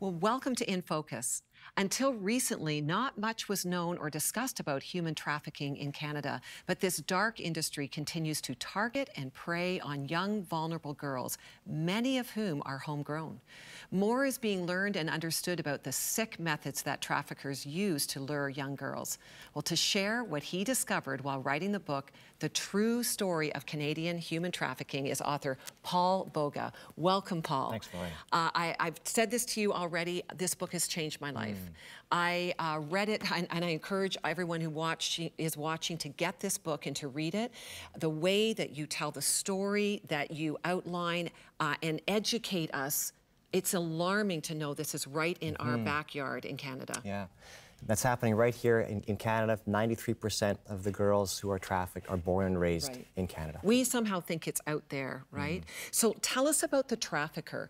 Well, welcome to In Focus. Until recently, not much was known or discussed about human trafficking in Canada, but this dark industry continues to target and prey on young, vulnerable girls, many of whom are homegrown. More is being learned and understood about the sick methods that traffickers use to lure young girls. Well, to share what he discovered while writing the book, The True Story of Canadian Human Trafficking, is author Paul Boge. Welcome, Paul. Thanks, Laurie. I've said this to you already. This book has changed my life. I read it, and I encourage everyone who is watching to get this book and to read it. The way that you tell the story, that you outline and educate us, it's alarming to know this is right in our backyard in Canada. Yeah. That's happening right here in Canada. 93% of the girls who are trafficked are born and raised in Canada. We somehow think it's out there, right? So tell us about the trafficker.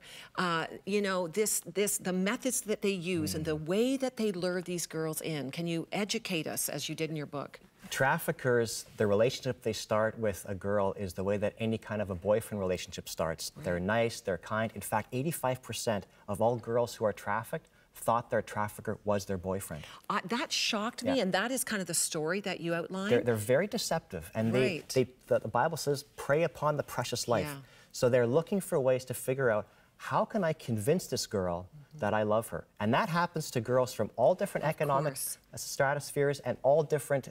You know, the methods that they use and the way that they lure these girls in. Can you educate us as you did in your book? Traffickers, the relationship they start with a girl is the way that any kind of a boyfriend relationship starts. They're nice, they're kind. In fact, 85% of all girls who are trafficked thought their trafficker was their boyfriend. That shocked me, and that is kind of the story that you outlined. They're very deceptive, and the Bible says, prey upon the precious life. So they're looking for ways to figure out, how can I convince this girl that I love her? And that happens to girls from all different economic stratospheres and all different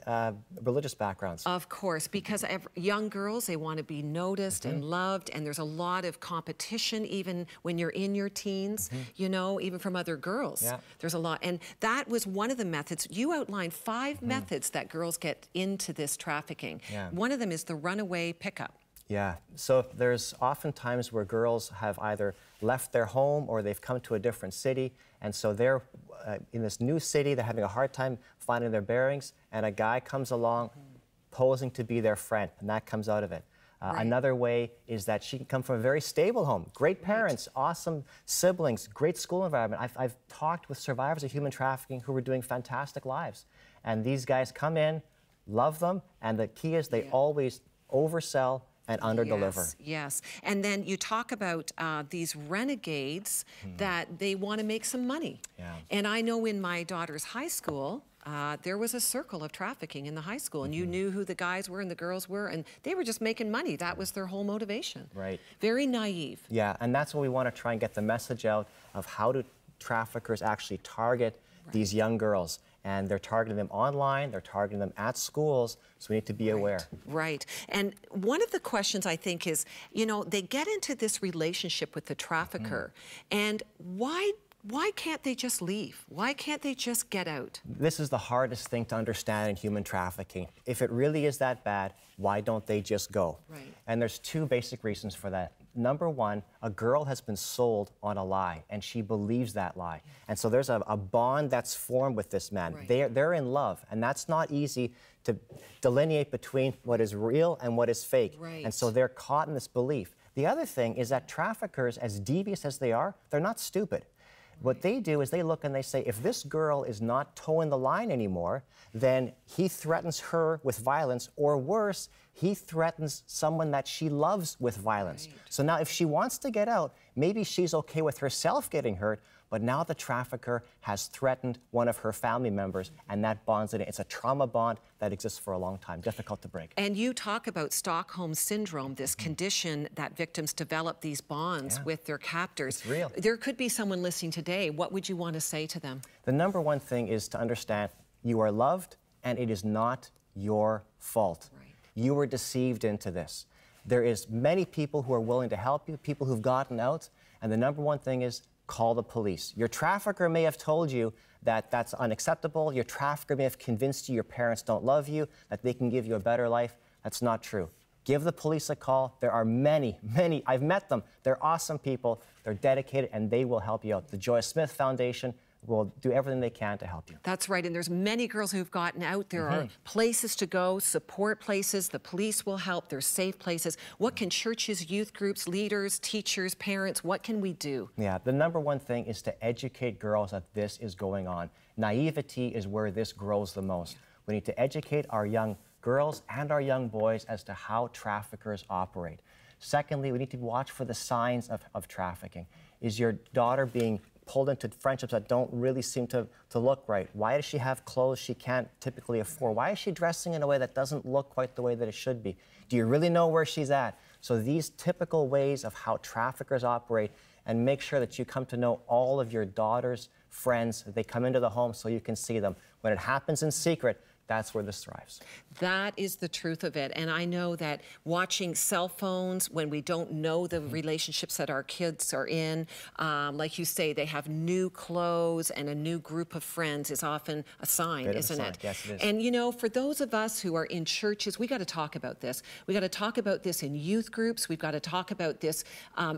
religious backgrounds. Of course, because young girls, they want to be noticed and loved, and there's a lot of competition even when you're in your teens, you know, even from other girls. There's a lot. And that was one of the methods. You outlined 5 methods that girls get into this trafficking. One of them is the runaway pickup. Yeah, so there's often times where girls have either left their home or they've come to a different city, and so they're in this new city, they're having a hard time finding their bearings, and a guy comes along posing to be their friend, and that comes out of it. Another way is that she can come from a very stable home, great parents, awesome siblings, great school environment. I've talked with survivors of human trafficking who were doing fantastic lives, and these guys come in, love them, and the key is they always oversell and underdeliver. Yes. And then you talk about these renegades that they want to make some money. And I know in my daughter's high school, there was a circle of trafficking in the high school, and you knew who the guys were and the girls were, and they were just making money. That was their whole motivation. Very naive. Yeah, and that's what we want to try and get the message out of, how do traffickers actually target these young girls. And they're targeting them online, they're targeting them at schools, so we need to be aware. And one of the questions I think is, you know, they get into this relationship with the trafficker, and why can't they just leave? Why can't they just get out? This is the hardest thing to understand in human trafficking. If it really is that bad, why don't they just go? And there's 2 basic reasons for that. Number one, a girl has been sold on a lie, and she believes that lie. And so there's a bond that's formed with this man. They're in love, and that's not easy to delineate between what is real and what is fake. And so they're caught in this belief. The other thing is that traffickers, as devious as they are, they're not stupid. What they do is they look and they say, if this girl is not towing the line anymore, then he threatens her with violence, or worse, he threatens someone that she loves with violence. So now if she wants to get out, maybe she's okay with herself getting hurt, but now the trafficker has threatened one of her family members, and that bonds it in. It's a trauma bond that exists for a long time, difficult to break. And you talk about Stockholm Syndrome, this condition that victims develop these bonds with their captors. It's real. There could be someone listening today. What would you want to say to them? The number one thing is to understand you are loved, and it is not your fault. You were deceived into this. There is many people who are willing to help you, people who've gotten out, and the number one thing is call the police. Your trafficker may have told you that that's unacceptable. Your trafficker may have convinced you your parents don't love you, that they can give you a better life. That's not true. Give the police a call. There are many, I've met them. They're awesome people. They're dedicated, and they will help you out. The Joy Smith Foundation will do everything they can to help you. That's right, and there's many girls who've gotten out. There are places to go, support places, the police will help, there's safe places. What can churches, youth groups, leaders, teachers, parents, what can we do? Yeah, the number one thing is to educate girls that this is going on. Naivety is where this grows the most. We need to educate our young girls and our young boys as to how traffickers operate. Secondly, we need to watch for the signs of trafficking. Is your daughter being pulled into friendships that don't really seem to look right? Why does she have clothes she can't typically afford? Why is she dressing in a way that doesn't look quite the way that it should be? Do you really know where she's at? So these typical ways of how traffickers operate, and make sure that you come to know all of your daughter's friends. They come into the home so you can see them. When it happens in secret, that's where this thrives. That is the truth of it. And I know that watching cell phones when we don't know the relationships that our kids are in, like you say, they have new clothes and a new group of friends is often a sign, isn't it? Yes, it is. And you know, for those of us who are in churches, we got to talk about this. We got to talk about this in youth groups. We've got to talk about this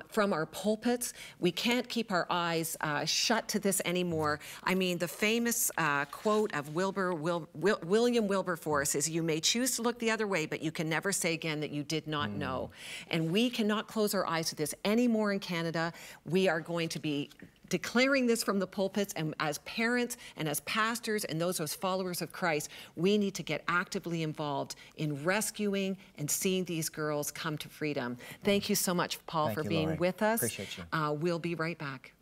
from our pulpits. We can't keep our eyes shut to this anymore. I mean, the famous quote of William Wilberforce is, "You may choose to look the other way, but you can never say again that you did not know." And we cannot close our eyes to this anymore in Canada. We are going to be declaring this from the pulpits, and as parents and as pastors and those as followers of Christ, we need to get actively involved in rescuing and seeing these girls come to freedom. Thank you so much, Paul, for being with us. Appreciate you. We'll be right back.